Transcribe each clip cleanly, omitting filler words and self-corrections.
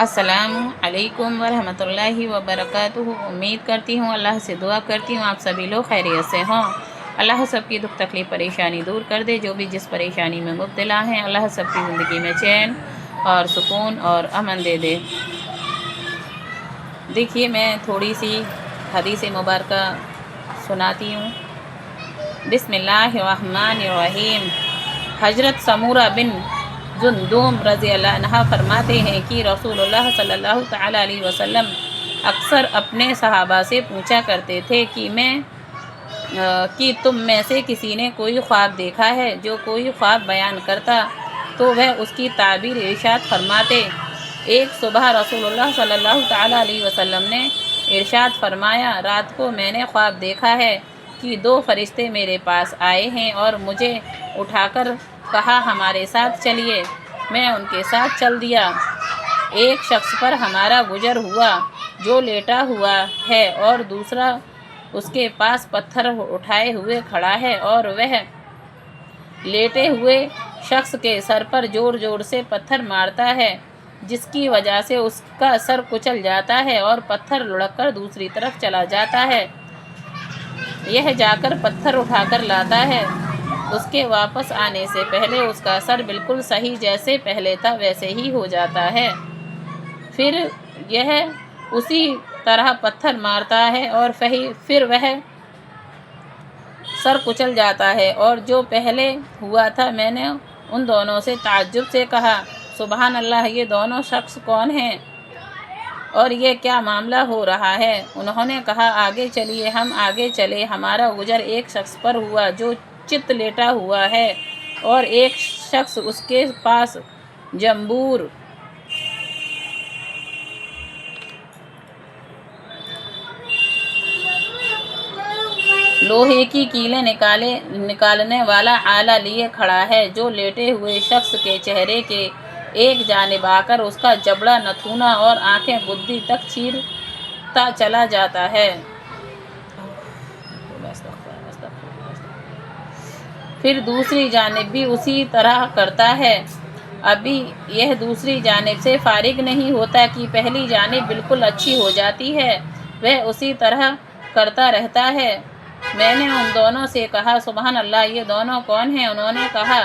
السلام علیکم ورحمۃ اللہ وبرکاتہ۔ امید کرتی ہوں، اللہ سے دعا کرتی ہوں آپ سبھی لوگ خیریت سے ہوں۔ اللہ سب کی دکھ تکلیف پریشانی دور کر دے، جو بھی جس پریشانی میں مبتلا ہیں اللہ سب کی زندگی میں چین اور سکون اور امن دے دے۔ دیکھیے، میں تھوڑی سی حدیث مبارکہ سناتی ہوں۔ بسم اللہ الرحمن الرحیم۔ حضرت سمورہ بن جندب رضی اللہ عنہ فرماتے ہیں کہ رسول اللہ صلی اللہ تعالیٰ علیہ وسلم اکثر اپنے صحابہ سے پوچھا کرتے تھے کہ تم میں سے کسی نے کوئی خواب دیکھا ہے؟ جو کوئی خواب بیان کرتا تو وہ اس کی تعبیر ارشاد فرماتے۔ ایک صبح رسول اللہ صلی اللہ تعالیٰ علیہ وسلم نے ارشاد فرمایا، رات کو میں نے خواب دیکھا ہے کہ دو فرشتے میرے پاس آئے ہیں اور مجھے اٹھا کر کہا ہمارے ساتھ چلیے۔ میں ان کے ساتھ چل دیا۔ ایک شخص پر ہمارا گزر ہوا جو لیٹا ہوا ہے اور دوسرا اس کے پاس پتھر اٹھائے ہوئے کھڑا ہے، اور وہ لیٹے ہوئے شخص کے سر پر زور زور سے پتھر مارتا ہے، جس کی وجہ سے اس کا سر کچل جاتا ہے اور پتھر لڑک کر دوسری طرف چلا جاتا ہے۔ یہ جا کر پتھر اٹھا کر لاتا ہے۔ اس کے واپس آنے سے پہلے اس کا سر بالکل صحیح جیسے پہلے تھا ویسے ہی ہو جاتا ہے۔ پھر یہ اسی طرح پتھر مارتا ہے اور پھر وہ سر کچل جاتا ہے، اور جو پہلے ہوا تھا۔ میں نے ان دونوں سے تعجب سے کہا، سبحان اللہ، یہ دونوں شخص کون ہیں اور یہ کیا معاملہ ہو رہا ہے؟ انہوں نے کہا، آگے چلیے۔ ہم آگے چلے۔ ہمارا گزر ایک شخص پر ہوا جو چت لیٹا ہوا ہے، اور ایک شخص اس کے پاس جمبور لوہے کی کیلیں نکالنے والا آلہ لیے کھڑا ہے، جو لیٹے ہوئے شخص کے چہرے کے ایک جانب آ کر اس کا جبڑا، نتھونا اور آنکھیں گدی تک چیرتا چلا جاتا ہے۔ پھر دوسری جانب بھی اسی طرح کرتا ہے۔ ابھی یہ دوسری جانب سے فارغ نہیں ہوتا کہ پہلی جانب بالکل اچھی ہو جاتی ہے۔ وہ اسی طرح کرتا رہتا ہے۔ میں نے ان دونوں سے کہا، سبحان اللہ، یہ دونوں کون ہیں؟ انہوں نے کہا،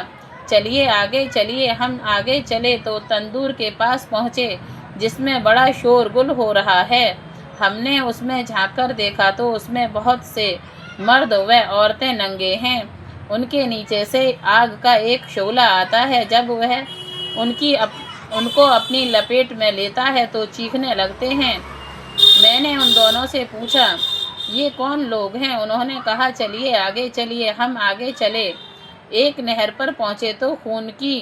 چلیے، آگے چلیے۔ ہم آگے چلے تو تندور کے پاس پہنچے جس میں بڑا شور گل ہو رہا ہے۔ ہم نے اس میں جھانک کر دیکھا تو اس میں بہت سے مرد و عورتیں ننگے ہیں۔ ان کے نیچے سے آگ کا ایک شعلہ آتا ہے۔ جب وہ ان کو اپنی لپیٹ میں لیتا ہے تو چیخنے لگتے ہیں۔ میں نے ان دونوں سے پوچھا، یہ کون لوگ ہیں؟ انہوں نے کہا، چلیے، آگے چلیے۔ ہم آگے چلے۔ ایک نہر پر پہنچے تو خون کی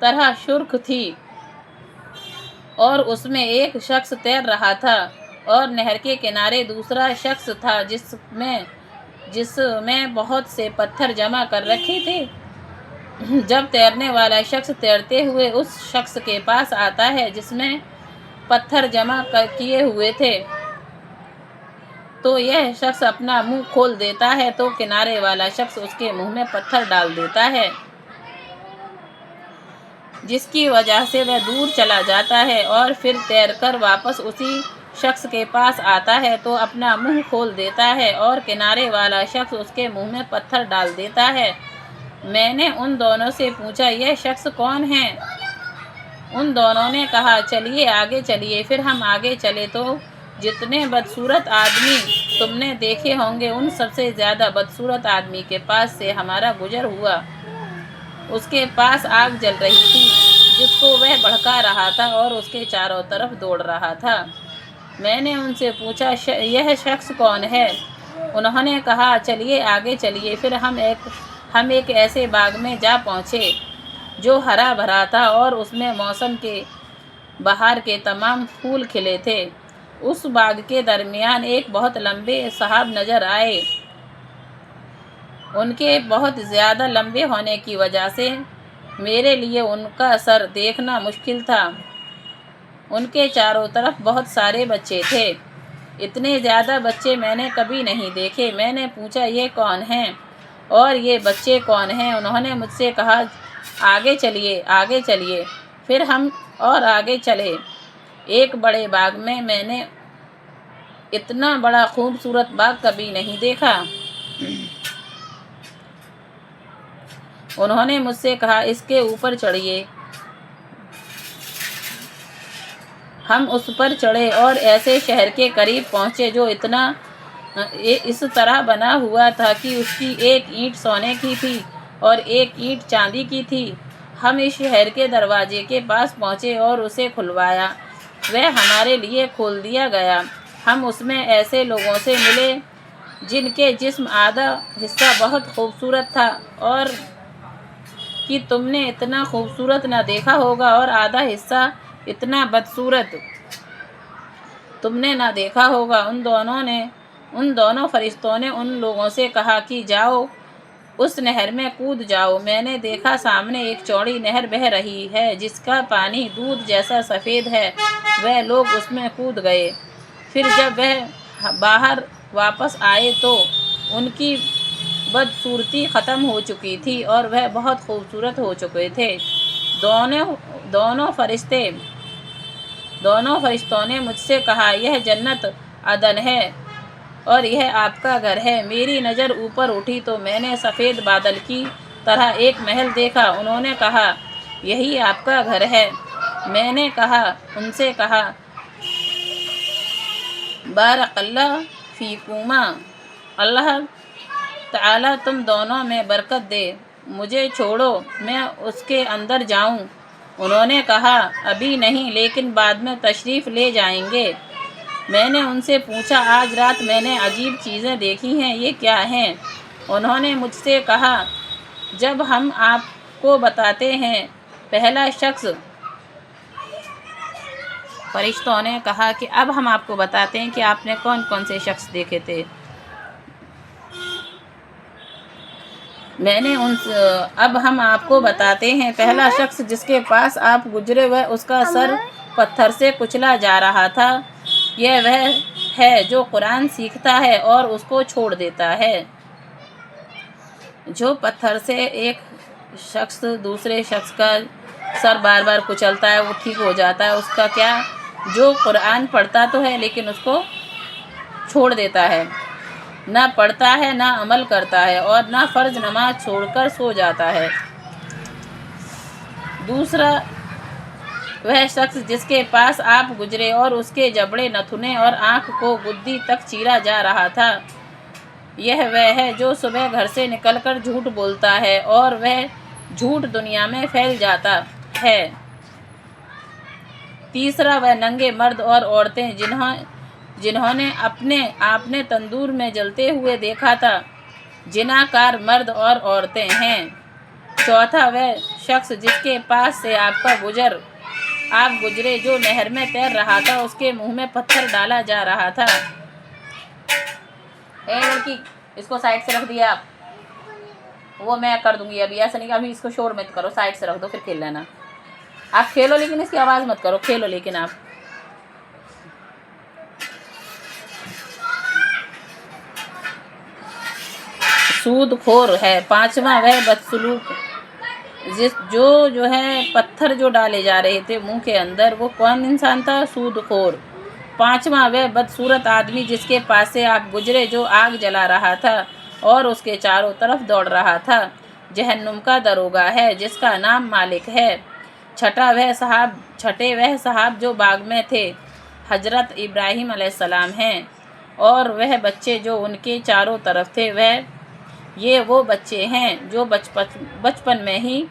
طرح سرخ تھی، اور اس میں ایک شخص تیر رہا تھا، اور نہر کے کنارے دوسرا شخص تھا جس میں بہت سے پتھر جمع کر رکھے تھے۔ جب تیرنے والا شخص تیرتے ہوئے اس شخص کے پاس آتا ہے جس میں پتھر جمع کیے ہوئے تھے، تو یہ شخص اپنا منہ کھول دیتا ہے تو کنارے والا شخص اس کے منہ میں پتھر ڈال دیتا ہے، جس کی وجہ سے وہ دور چلا جاتا ہے، اور پھر تیر کر واپس اسی شخص کے پاس آتا ہے تو اپنا منہ کھول دیتا ہے اور کنارے والا شخص اس کے منہ میں پتھر ڈال دیتا ہے۔ میں نے ان دونوں سے پوچھا، یہ شخص کون ہیں؟ ان دونوں نے کہا، چلیے، آگے چلیے۔ پھر ہم آگے چلے تو جتنے بدصورت آدمی تم نے دیکھے ہوں گے، ان سب سے زیادہ بدصورت آدمی کے پاس سے ہمارا گزر ہوا۔ اس کے پاس آگ جل رہی تھی جس کو وہ بھڑکا رہا تھا اور اس کے چاروں طرف دوڑ رہا تھا۔ میں نے ان سے پوچھا، یہ شخص کون ہے؟ انہوں نے کہا، چلیے، آگے چلیے۔ پھر ہم ایک ایسے باغ میں جا پہنچے جو ہرا بھرا تھا اور اس میں موسم کے بہار کے تمام پھول کھلے تھے۔ اس باغ کے درمیان ایک بہت لمبے صاحب نظر آئے۔ ان کے بہت زیادہ لمبے ہونے کی وجہ سے میرے لیے ان کا سر دیکھنا مشکل تھا۔ ان کے چاروں طرف بہت سارے بچے تھے۔ اتنے زیادہ بچے میں نے کبھی نہیں دیکھے۔ میں نے پوچھا، یہ کون ہیں اور یہ بچے کون ہیں؟ انہوں نے مجھ سے کہا، آگے چلیے، آگے چلیے۔ پھر ہم اور آگے چلے۔ ایک بڑے باغ میں نے اتنا بڑا خوبصورت باغ کبھی نہیں دیکھا۔ انہوں نے مجھ سے کہا اس کے اوپر چڑھیے۔ ہم اس پر چڑھے اور ایسے شہر کے قریب پہنچے جو اس طرح بنا ہوا تھا کہ اس کی ایک اینٹ سونے کی تھی اور ایک اینٹ چاندی کی تھی۔ ہم اس شہر کے دروازے کے پاس پہنچے اور اسے کھلوایا۔ وہ ہمارے لیے کھول دیا گیا۔ ہم اس میں ایسے لوگوں سے ملے جن کے جسم آدھا حصہ بہت خوبصورت تھا اور کہ تم نے اتنا خوبصورت نہ دیکھا ہوگا، اور آدھا حصہ اتنا بدصورت تم نے نہ دیکھا ہوگا۔ ان دونوں فرشتوں نے ان لوگوں سے کہا کہ جاؤ اس نہر میں کود جاؤ۔ میں نے دیکھا سامنے ایک چوڑی نہر بہہ رہی ہے جس کا پانی دودھ جیسا سفید ہے۔ وہ لوگ اس میں کود گئے۔ پھر جب وہ باہر واپس آئے تو ان کی بدصورتی ختم ہو چکی تھی اور وہ بہت خوبصورت ہو چکے تھے۔ دونوں فرشتوں نے مجھ سے کہا یہ جنت عدن ہے اور یہ آپ کا گھر ہے۔ میری نظر اوپر اٹھی تو میں نے سفید بادل کی طرح ایک محل دیکھا۔ انہوں نے کہا یہی آپ کا گھر ہے۔ میں نے ان سے کہا بارک اللہ فیکما، اللہ تعالیٰ تم دونوں میں برکت دے، مجھے چھوڑو میں اس کے اندر جاؤں۔ انہوں نے کہا ابھی نہیں لیکن بعد میں تشریف لے جائیں گے۔ میں نے ان سے پوچھا آج رات میں نے عجیب چیزیں دیکھی ہیں، یہ کیا ہیں؟ انہوں نے مجھ سے کہا جب ہم آپ کو بتاتے ہیں پہلا شخص۔ فرشتوں نے کہا کہ اب ہم آپ کو بتاتے ہیں کہ آپ نے کون کون سے شخص دیکھے تھے۔ اب ہم آپ کو بتاتے ہیں پہلا شخص جس کے پاس آپ گزرے وہ اس کا سر پتھر سے کچلا جا رہا تھا۔ یہ وہ ہے جو قرآن سیکھتا ہے اور اس کو چھوڑ دیتا ہے۔ جو پتھر سے ایک شخص دوسرے شخص کا سر بار بار کچلتا ہے وہ ٹھیک ہو جاتا ہے، اس کا کیا؟ جو قرآن پڑھتا تو ہے لیکن اس کو چھوڑ دیتا ہے، نہ پڑھتا ہے نہ عمل کرتا ہے اور نہ فرض نماز چھوڑ کر سو جاتا ہے۔ دوسرا وہ شخص جس کے پاس آپ گزرے اور اس کے جبڑے نتھنے اور آنکھ کو گدی تک چیرا جا رہا تھا۔ یہ وہ ہے جو صبح گھر سے نکل کر جھوٹ بولتا ہے اور وہ جھوٹ دنیا میں پھیل جاتا ہے۔ تیسرا وہ ننگے مرد اور عورتیں جنہوں نے اپنے آپ نے تندور میں جلتے ہوئے دیکھا تھا، زناکار مرد اور عورتیں ہیں۔ چوتھا وہ شخص جس کے پاس سے آپ گزرے جو نہر میں تیر رہا تھا، اس کے منہ میں پتھر ڈالا جا رہا تھا۔ اے لڑکی اس کو سائڈ سے رکھ دیا آپ، وہ میں کر دوں گی ابھی، ایسا نہیں کہ ابھی اس کو شور مت کرو، سائڈ سے رکھ دو پھر کھیل لینا۔ آپ کھیلو لیکن اس کی آواز مت کرو، کھیلو لیکن آپ۔ سود خور ہے۔ پانچواں وہ بدسلوک جو ہے پتھر جو ڈالے جا رہے تھے منہ کے اندر، وہ کون انسان تھا؟ سود خور۔ پانچواں وہ بدصورت آدمی جس کے پاس سے آپ گزرے جو آگ جلا رہا تھا اور اس کے چاروں طرف دوڑ رہا تھا، جہنم کا داروغہ ہے جس کا نام مالک ہے۔ چھٹے وہ صاحب جو باغ میں تھے حضرت ابراہیم علیہ السلام ہیں، اور وہ بچے جو ان کے چاروں طرف تھے وہ بچے ہیں جو بچپن میں ہی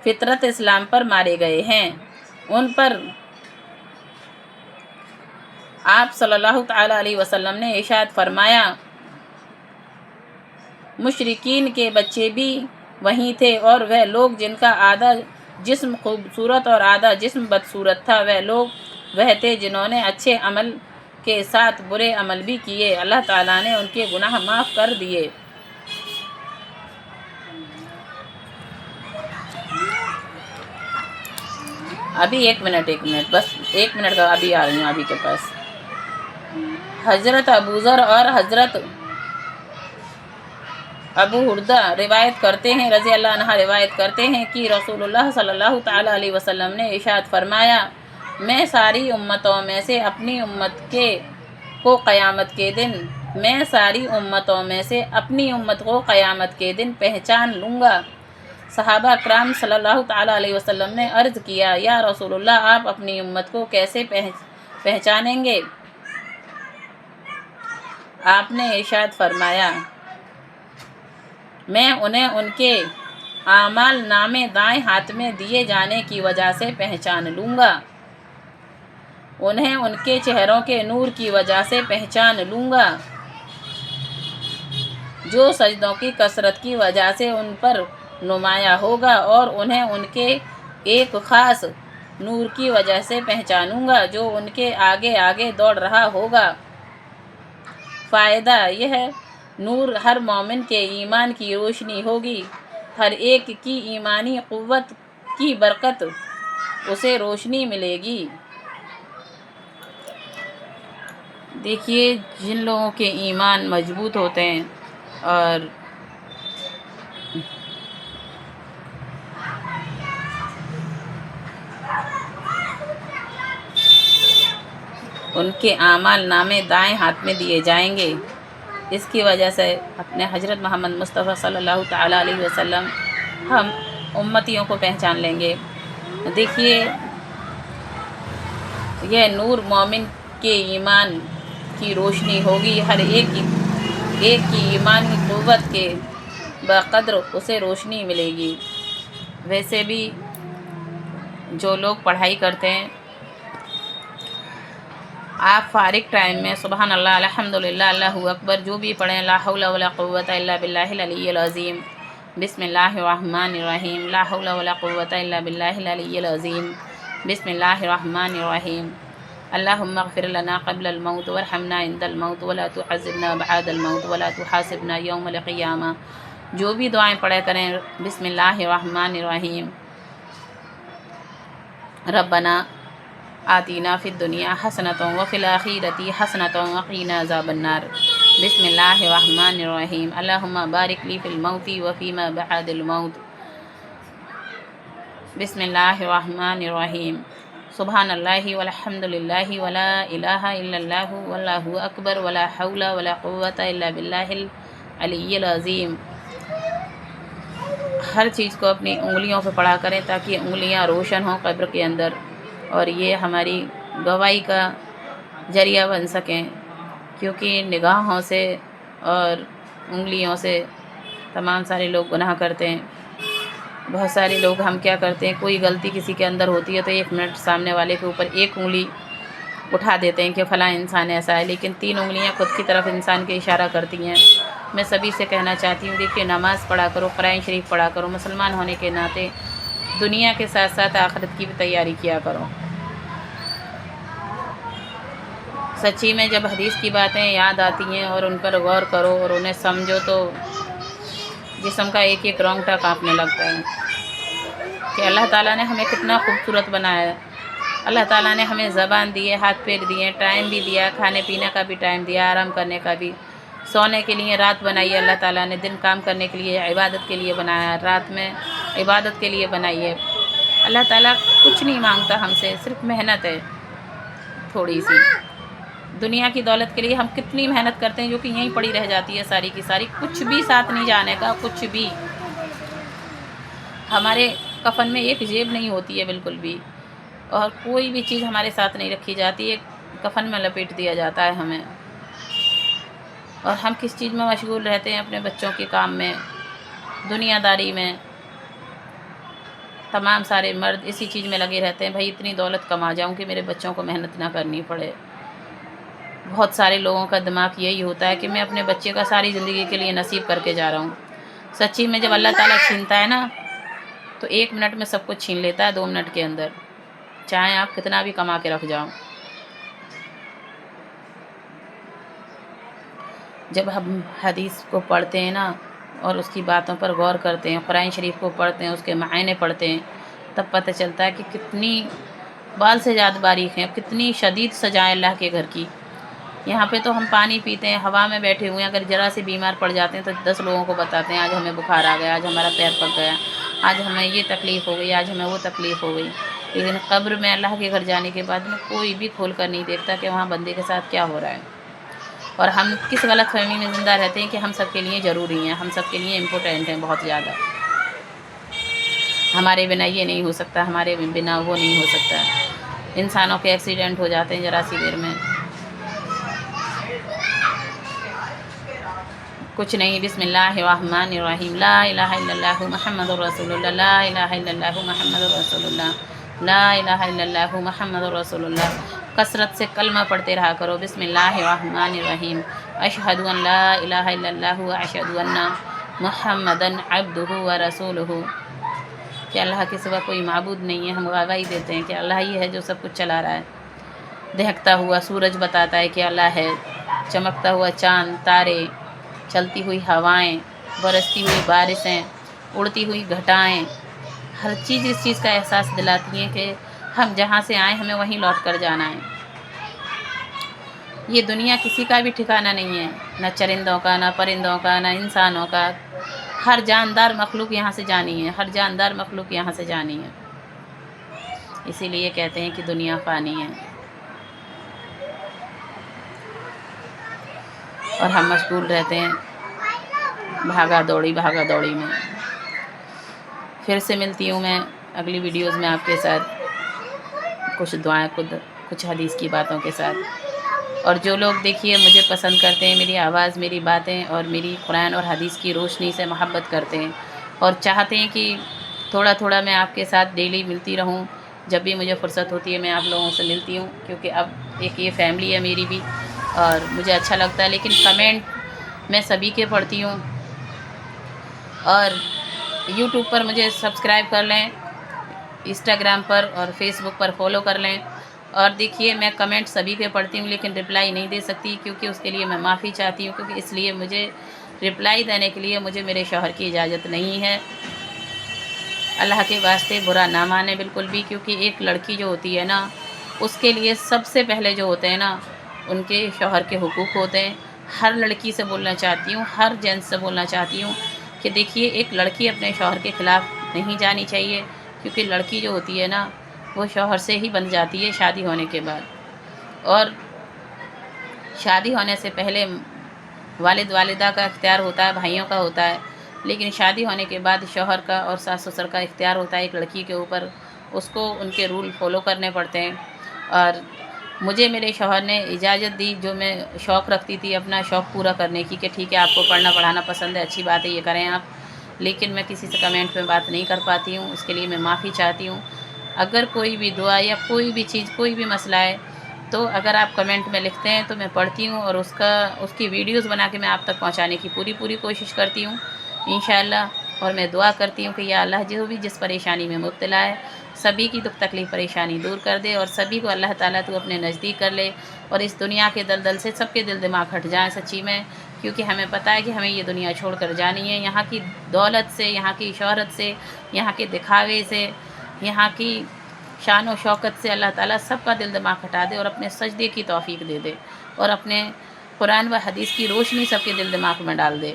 فطرت اسلام پر مارے گئے ہیں۔ ان پر آپ صلی اللہ تعالیٰ علیہ وسلم نے ارشاد فرمایا مشرکین کے بچے بھی وہیں تھے، اور وہ لوگ جن کا آدھا جسم خوبصورت اور آدھا جسم بدصورت تھا، وہ تھے جنہوں نے اچھے عمل کے ساتھ برے عمل بھی کیے، اللہ تعالیٰ نے ان کے گناہ معاف کر دیے۔ ابھی ایک منٹ بس ایک منٹ کا، ابھی آ رہی ہوں ابھی کے پاس۔ حضرت ابوذر اور حضرت ابو ہردا روایت کرتے ہیں رضی اللہ عنہ روایت کرتے ہیں کہ رسول اللہ صلی اللہ تعالیٰ علیہ وسلم نے ارشاد فرمایا، میں ساری امتوں میں سے اپنی امت کو قیامت کے دن پہچان لوں گا۔ صحابہ کرام صلی اللہ تعالیٰ علیہ وسلم نے عرض کیا، یا رسول اللہ آپ اپنی امت کو کیسے پہچانیں گے؟ آپ نے ارشاد فرمایا، میں انہیں ان کے اعمال نامے دائیں ہاتھ میں دیے جانے کی وجہ سے پہچان لوں گا، انہیں ان کے چہروں کے نور کی وجہ سے پہچان لوں گا، جو سجدوں کی کثرت کی وجہ سے ان پر نمایاں ہوگا، اور انہیں ان کے ایک خاص نور کی وجہ سے پہچانوں گا جو ان کے آگے آگے دوڑ رہا ہوگا۔ فائدہ یہ ہے، نور ہر مومن کے ایمان کی روشنی ہوگی، ہر ایک کی ایمانی قوت کی برکت اسے روشنی ملے گی۔ دیکھیے، جن لوگوں کے ایمان مضبوط ہوتے ہیں اور ان کے اعمال نامے دائیں ہاتھ میں دیے جائیں گے، اس کی وجہ سے اپنے حضرت محمد مصطفیٰ صلی اللہ تعالیٰ علیہ وسلم ہم امتیوں کو پہچان لیں گے۔ دیکھیے، یہ نور مومن کے ایمان کی روشنی ہوگی، ہر ایک کی ایمانی قوت کے بقدر اسے روشنی ملے گی۔ ویسے بھی جو لوگ پڑھائی کرتے ہیں، آپ فارغ ٹائم میں سبحان اللہ، الحمدللہ، اللہ اکبر جو بھی پڑھیں، لا حول ولا قوت الا باللہ العلی العظیم، بسم اللہ الرحمن الرحیم، لا حول ولا قوت الا باللہ العلی العظیم، بسم اللہ الرحمن الرحیم، اللہم اغفر لنا قبل الموت وارحمنا عند الموت ولا تعذبنا بعد الموت ولا تحاسبنا یوم القیامہ، جو بھی دعائیں پڑھے کریں، بسم اللہ الرحمن الرحیم، ربنا آتینا فی الدنیا حسنۃ وفی الآخرۃ حسنۃ وقنا عذاب النار، بسم اللہ الرحمن الرحیم، اللہم بارک لی فی الموت وفیما بعد الموت، بسم اللہ الرحمن الرحیم، سبحان اللہ والحمد للہ ولا الہ الا اللہ واللہ اکبر ولا حول ولا قوت الا باللہ العلی العظیم۔ ہر چیز کو اپنی انگلیوں پہ پڑھا کریں تاکہ انگلیاں روشن ہوں قبر کے اندر، اور یہ ہماری گواہی کا ذریعہ بن سکیں، کیونکہ نگاہوں سے اور انگلیوں سے تمام سارے لوگ گناہ کرتے ہیں۔ بہت سارے لوگ ہم کیا کرتے ہیں، کوئی غلطی کسی کے اندر ہوتی ہے تو 1 منٹ سامنے والے کے اوپر 1 انگلی اٹھا دیتے ہیں کہ فلاں انسان ایسا ہے، لیکن 3 انگلیاں خود کی طرف انسان کے اشارہ کرتی ہیں۔ میں سبھی سے کہنا چاہتی ہوں، دیکھیے، نماز پڑھا کرو، قرآن شریف پڑھا کرو، مسلمان ہونے کے ناطے دنیا کے ساتھ ساتھ آخرت کی بھی تیاری کیا کرو۔ سچی میں جب حدیث کی باتیں یاد آتی ہیں اور ان پر غور کرو اور انہیں سمجھو تو جسم کا ایک ایک رونگٹا کانپنے لگتا ہے کہ اللہ تعالیٰ نے ہمیں کتنا خوبصورت بنایا ہے۔ اللہ تعالیٰ نے ہمیں زبان دی ہے، ہاتھ پیر دیے، ٹائم بھی دیا، کھانے پینے کا بھی ٹائم دیا، آرام کرنے کا بھی، سونے کے لیے رات بنائی ہے اللہ تعالیٰ نے، دن کام کرنے کے لیے، عبادت کے لیے بنایا، رات میں عبادت کے لیے بنائی ہے۔ اللہ تعالیٰ کچھ نہیں مانگتا ہم سے، صرف محنت ہے تھوڑی سی۔ دنیا کی دولت کے لیے ہم کتنی محنت کرتے ہیں جو کہ یہیں پڑی رہ جاتی ہے ساری کی ساری، کچھ بھی ساتھ نہیں جانے کا، کچھ بھی۔ ہمارے کفن میں ایک جیب نہیں ہوتی ہے بالکل بھی، اور کوئی بھی چیز ہمارے ساتھ نہیں رکھی جاتی ہے، کفن میں لپیٹ دیا جاتا ہے ہمیں۔ اور ہم کس چیز میں مشغول رہتے ہیں؟ اپنے بچوں کے کام میں، دنیا داری میں۔ تمام سارے مرد اسی چیز میں لگے رہتے ہیں، بھائی اتنی دولت کما جاؤں کہ میرے بچوں کو محنت نہ کرنی پڑے۔ بہت سارے لوگوں کا دماغ یہی ہوتا ہے کہ میں اپنے بچے کا ساری زندگی کے لیے نصیب کر کے جا رہا ہوں۔ سچی میں جب اللہ تعالیٰ چھینتا ہے نا تو 1 منٹ میں سب کچھ چھین لیتا ہے، 2 منٹ کے اندر، چاہے آپ کتنا بھی کما کے رکھ جاؤ۔ جب ہم حدیث کو پڑھتے ہیں نا اور اس کی باتوں پر غور کرتے ہیں، قرآن شریف کو پڑھتے ہیں، اس کے معنی پڑھتے ہیں، تب پتہ چلتا ہے کہ کتنی بال سے زیادہ باریک ہیں، کتنی شدید سزائیں اللہ کے گھر کی، یہاں پہ تو ہم پانی پیتے ہیں، ہوا میں بیٹھے ہوئے ہیں، اگر ذرا سے بیمار پڑ جاتے ہیں تو 10 لوگوں کو بتاتے ہیں آج ہمیں بخار آ گیا، آج ہمارا پیر پک گیا، آج ہمیں یہ تکلیف ہو گئی، آج ہمیں وہ تکلیف ہو گئی۔ لیکن قبر میں اللہ کے گھر جانے کے بعد میں کوئی بھی کھول کر نہیں دیکھتا کہ وہاں بندے کے ساتھ کیا ہو رہا ہے، اور ہم کس غلط فہمی میں زندہ رہتے ہیں کہ ہم سب کے لیے ضروری ہیں، ہم سب کے لیے امپورٹنٹ ہیں بہت زیادہ، ہمارے بنا یہ نہیں ہو سکتا، ہمارے بنا وہ نہیں ہو سکتا۔ انسانوں کے ایکسیڈنٹ ہو جاتے ہیں ذرا سی دیر میں، کچھ نہیں۔ بسم اللہ الرحمن الرحیم، لا الہ الا اللہ محمد رسول اللہ، لا الہ الا اللہ محمد رسول اللہ، لا الہ الا اللہ محمد رسول اللہ۔ کثرت سے کلمہ پڑھتے رہا کرو، بسم اللہ الرحمن الرحیم، اشہد ان لا الہ الا اللہ واشہد ان محمدا عبدہ ورسولہ، کہ اللہ کے سوا کوئی معبود نہیں ہے، ہم گواہی دیتے ہیں کہ اللہ ہی ہے جو سب کچھ چلا رہا ہے۔ دہکتا ہوا سورج بتاتا ہے کہ اللہ ہے، چمکتا ہوا چاند، تارے، چلتی ہوئی ہوائیں، برستی ہوئی بارشیں، اڑتی ہوئی گھٹائیں، ہر چیز اس چیز کا احساس دلاتی ہیں کہ ہم جہاں سے آئیں ہمیں وہیں لوٹ کر جانا ہے۔ یہ دنیا کسی کا بھی ٹھکانہ نہیں ہے، نہ چرندوں کا، نہ پرندوں کا، نہ انسانوں کا، ہر جاندار مخلوق یہاں سے جانی ہے، ہر جاندار مخلوق یہاں سے جانی ہے۔ اسی لیے کہتے ہیں کہ دنیا فانی ہے، اور ہم مشغول رہتے ہیں بھاگا دوڑی میں۔ پھر سے ملتی ہوں میں اگلی ویڈیوز میں آپ کے ساتھ، کچھ دعائیں، کچھ حدیث کی باتوں کے ساتھ۔ اور جو لوگ دیکھیے مجھے پسند کرتے ہیں، میری آواز، میری باتیں اور میری قرآن اور حدیث کی روشنی سے محبت کرتے ہیں اور چاہتے ہیں کہ تھوڑا تھوڑا میں آپ کے ساتھ ڈیلی ملتی رہوں، جب بھی مجھے فرصت ہوتی ہے میں آپ لوگوں سے ملتی ہوں، کیونکہ اب ایک یہ فیملی ہے میری بھی اور مجھے اچھا لگتا ہے۔ لیکن کمنٹ میں سبھی کے پڑھتی ہوں، اور یوٹیوب پر مجھے سبسکرائب کر لیں، انسٹاگرام پر اور فیس بک پر فالو کر لیں۔ اور دیکھیے میں کمنٹ سبھی کے پڑھتی ہوں لیکن رپلائی نہیں دے سکتی، کیونکہ اس کے لیے میں معافی چاہتی ہوں، کیونکہ اس لیے مجھے رپلائی دینے کے لیے مجھے میرے شوہر کی اجازت نہیں ہے۔ اللہ کے واسطے برا نہ مانے بالکل بھی، کیونکہ ایک لڑکی جو ہوتی ہے نا، اس کے لیے سب سے پہلے جو ہوتے ہیں نا ان کے شوہر کے حقوق ہوتے ہیں۔ ہر لڑکی سے بولنا چاہتی ہوں، ہر جینس سے بولنا چاہتی ہوں کہ دیکھیے ایک لڑکی اپنے شوہر کے خلاف نہیں جانی چاہیے، کیونکہ لڑکی جو ہوتی ہے نا وہ شوہر سے ہی بن جاتی ہے شادی ہونے کے بعد، اور شادی ہونے سے پہلے والد والدہ کا اختیار ہوتا ہے، بھائیوں کا ہوتا ہے، لیکن شادی ہونے کے بعد شوہر کا اور ساس سسر کا اختیار ہوتا ہے ایک لڑکی کے اوپر، اس کو ان کے رول فالو کرنے پڑتے ہیں۔ اور مجھے میرے شوہر نے اجازت دی، جو میں شوق رکھتی تھی اپنا شوق پورا کرنے کی، کہ ٹھیک ہے آپ کو پڑھنا پڑھانا پسند ہے، اچھی بات ہے، یہ کریں آپ، لیکن میں کسی سے کمنٹ میں بات نہیں کر پاتی ہوں، اس کے لیے میں معافی چاہتی ہوں۔ اگر کوئی بھی دعا یا کوئی بھی چیز، کوئی بھی مسئلہ ہے تو اگر آپ کمنٹ میں لکھتے ہیں تو میں پڑھتی ہوں، اور اس کی ویڈیوز بنا کے میں آپ تک پہنچانے کی پوری کوشش کرتی ہوں انشاءاللہ۔ اور میں دعا کرتی ہوں کہ یا اللہ جو بھی جس پریشانی میں مبتلا ہے سبھی کی دکھ تکلیف پریشانی دور کر دے، اور سبھی کو اللہ تعالیٰ تو اپنے نزدیک کر لے، اور اس دنیا کے دلدل سے سب کے دل دماغ ہٹ جائیں سچی میں، کیونکہ ہمیں پتہ ہے کہ ہمیں یہ دنیا چھوڑ کر جانی ہے۔ یہاں کی دولت سے، یہاں کی شہرت سے، یہاں کے دکھاوے سے، یہاں کی شان و شوکت سے اللہ تعالیٰ سب کا دل دماغ ہٹا دے اور اپنے سجدے کی توفیق دے دے، اور اپنے قرآن و حدیث کی روشنی سب کے دل دماغ میں ڈال دے،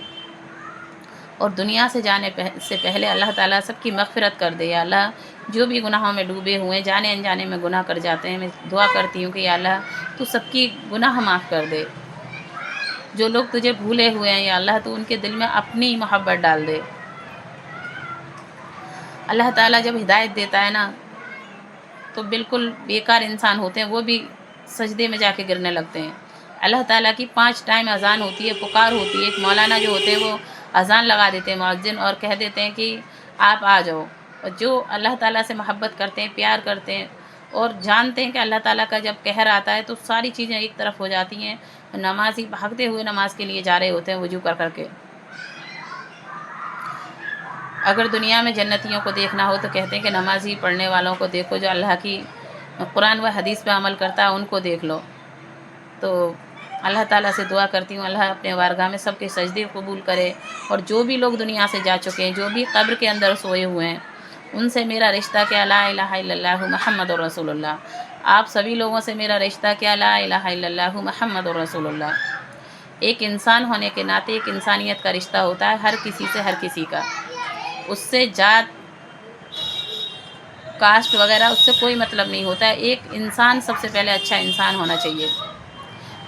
اور دنیا سے جانے سے پہلے اللہ تعالیٰ سب کی مغفرت کر دے۔ یا اللہ جو بھی گناہوں میں ڈوبے ہوئے، جانے انجانے میں گناہ کر جاتے ہیں، میں دعا کرتی ہوں کہ یا اللہ تو سب کی گناہ معاف کر دے۔ جو لوگ تجھے بھولے ہوئے ہیں یا اللہ تو ان کے دل میں اپنی محبت ڈال دے۔ اللہ تعالیٰ جب ہدایت دیتا ہے نا تو بالکل بیکار انسان ہوتے ہیں وہ بھی سجدے میں جا کے گرنے لگتے ہیں۔ اللہ تعالیٰ کی 5 ٹائم اذان ہوتی ہے، پکار ہوتی ہے، ایک مولانا جو ہوتے ہیں وہ اذان لگا دیتے ہیں مؤذن، اور کہہ دیتے ہیں کہ آپ آ جاؤ، اور جو اللہ تعالیٰ سے محبت کرتے ہیں، پیار کرتے ہیں، اور جانتے ہیں کہ اللہ تعالیٰ کا جب قہر آتا ہے تو ساری چیزیں ایک طرف ہو جاتی ہیں، نمازی بھاگتے ہوئے نماز کے لیے جا رہے ہوتے ہیں وضو کر کے۔ اگر دنیا میں جنتیوں کو دیکھنا ہو تو کہتے ہیں کہ نمازی پڑھنے والوں کو دیکھو، جو اللہ کی قرآن و حدیث پہ عمل کرتا ہے ان کو دیکھ لو۔ تو اللہ تعالیٰ سے دعا کرتی ہوں اللہ اپنے بارگاہ میں سب کے سجدے قبول کرے، اور جو بھی لوگ دنیا سے جا چکے ہیں، جو بھی قبر کے اندر سوئے ہوئے ہیں، ان سے میرا رشتہ کہ لا الہ الا اللہ محمد رسول اللہ، آپ سبھی لوگوں سے میرا رشتہ کیا، لا الہ الا اللہ محمد رسول اللہ۔ ایک انسان ہونے کے ناطے ایک انسانیت کا رشتہ ہوتا ہے، ہر کسی سے، ہر کسی کا، اس سے ذات کاسٹ وغیرہ اس سے کوئی مطلب نہیں ہوتا ہے۔ ایک انسان سب سے پہلے اچھا انسان ہونا چاہیے۔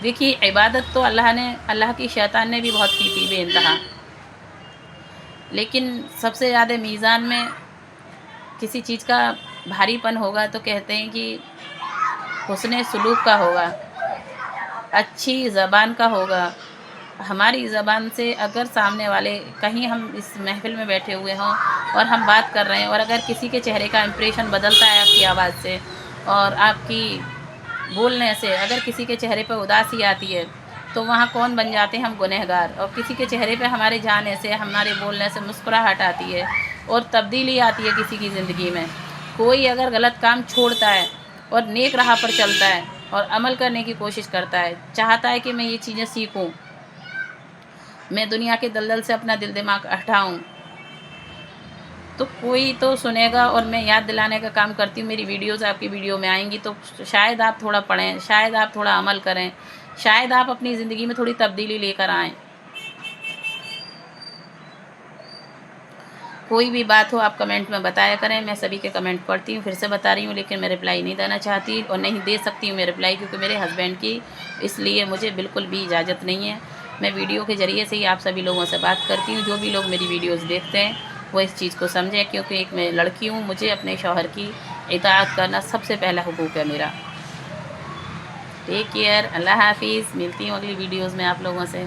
دیکھیے عبادت تو اللہ کی شیطان نے بھی بہت کی تھی بے انتہا، لیکن سب سے زیادہ میزان میں کسی چیز کا بھاری پن ہوگا تو کہتے ہیں کہ حسن سلوک کا ہوگا، اچھی زبان کا ہوگا۔ ہماری زبان سے اگر سامنے والے، کہیں ہم اس محفل میں بیٹھے ہوئے ہوں اور ہم بات کر رہے ہیں، اور اگر کسی کے چہرے کا امپریشن بدلتا ہے آپ کی آواز سے اور آپ کی بولنے سے، اگر کسی کے چہرے پہ اداسی آتی ہے تو وہاں کون بن جاتے ہیں ہم گنہگار، اور کسی کے چہرے پہ ہمارے جانے سے، ہمارے بولنے سے مسکراہٹ آتی ہے اور تبدیلی آتی ہے کسی کی زندگی میں۔ کوئی اگر غلط کام چھوڑتا ہے اور نیک راہ پر چلتا ہے اور عمل کرنے کی کوشش کرتا ہے، چاہتا ہے کہ میں یہ چیزیں سیکھوں، میں دنیا کے دلدل سے اپنا دل دماغ ہٹاؤں، تو کوئی تو سنے گا۔ اور میں یاد دلانے کا کام کرتی ہوں، میری ویڈیوز آپ کی ویڈیو میں آئیں گی تو شاید آپ تھوڑا پڑھیں، شاید آپ تھوڑا عمل کریں، شاید آپ اپنی زندگی میں تھوڑی تبدیلی لے کر آئیں۔ کوئی بھی بات ہو آپ کمنٹ میں بتایا کریں، میں سبھی کے کمنٹ پڑھتی ہوں، پھر سے بتا رہی ہوں، لیکن میں رپلائی نہیں دینا چاہتی اور نہیں دے سکتی ہوں میں رپلائی، کیونکہ میرے ہسبینڈ کی اس لیے مجھے بالکل بھی اجازت نہیں ہے۔ میں ویڈیو کے ذریعے سے ہی آپ سبھی لوگوں سے بات کرتی ہوں۔ جو بھی لوگ میری ویڈیوز دیکھتے ہیں وہ اس چیز کو سمجھیں، کیونکہ ایک میں لڑکی ہوں، مجھے اپنے شوہر کی اطاعت کرنا سب سے پہلا حقوق ہے میرا۔ ٹیک کیئر، اللہ حافظ، ملتی ہوں اگلی ویڈیوز میں آپ لوگوں سے۔